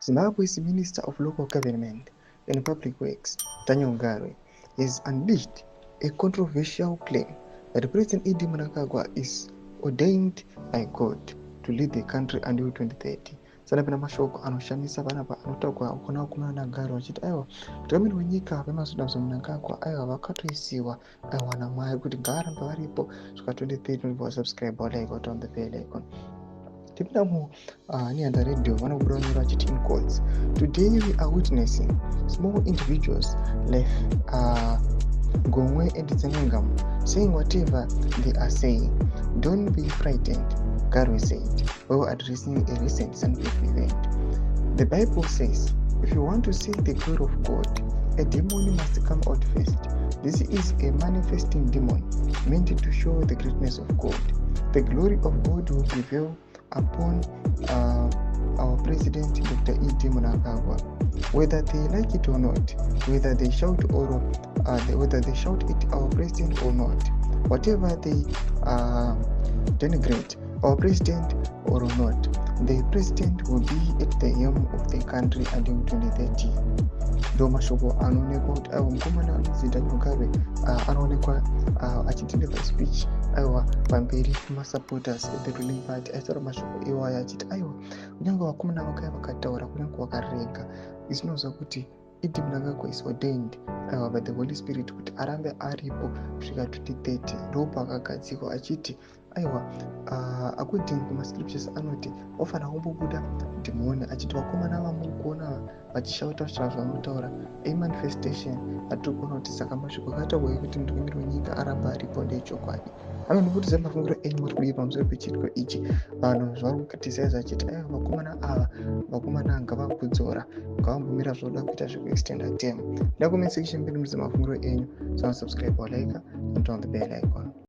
Zimbabwe's Minister of Local Government and Public Works, Daniel Ngarwe, has unleashed a controversial claim that President Idi Mnangagwa is ordained by God to lead the country until 2030. Sanapena mashoko anoshamisa panapa anotaurwa ukona kumana naGarwe vachiti aiwa mutungamiri wenyika vemazuda Mnangagwa aiwa vakatoisiwa aiwa naMwari kuti ngaarambe varipo kusvika 2030 wasubscribe like on the bell icon. Tipinda munyanda radio vanobuda vanyora vachiti in quotes, today we are witnessing small individuals like Gomwe and Zenengam saying whatever they are saying. Don't be frightened, Garwe said while addressing a recent Sunbeam event. The Bible says, if you want to see the glory of God, a demon must come out first. This is a manifesting demon meant to show the greatness of God. The glory of God will prevail upon our president, Dr. Idi Mnangagwa, whether they like it or not, whether they shout it our president or not, whatever they denigrate our president or not, the president will be at the helm of the country until 2030. Ndo mashoko anoonekwa kuti aiwa mukomana anonzi Daniel Ngarwe anoonekwa achideliver speech aiwa pamberi pemasupporters at the ruling party aitaura mashoko iwaya achiti aiwa kunyange vakomana vakaya vakataura kunyange vakarenga isinozwa kuti Idi Mnangagwa is ordained aiwa by the Holy Spirit kuti arambe aripo kusvika 2030. Ndo pakagadzikwa achiti aiwa according kumascriptures anoti ofana kumbobuda kuti muone achiti vakomana vamuri kuona vachishauta zvavanotaura manifestation atiri kuona kuti saka mashoko akataurwa ekuti mutungamiri wenyika aramba aripo ndechokwadi. Anonobudisa mafungiro enyu muri kudii pamusoro pechiitiko ichi. Vanhu zvari kukriticize achiti aiwa vakomana ngavakudzora ngavambomira zvoda kuita zvekuextenda term. Nda comment section mbiri mudze mafungiro enyu. Subscribe or like and turn on the bell icon.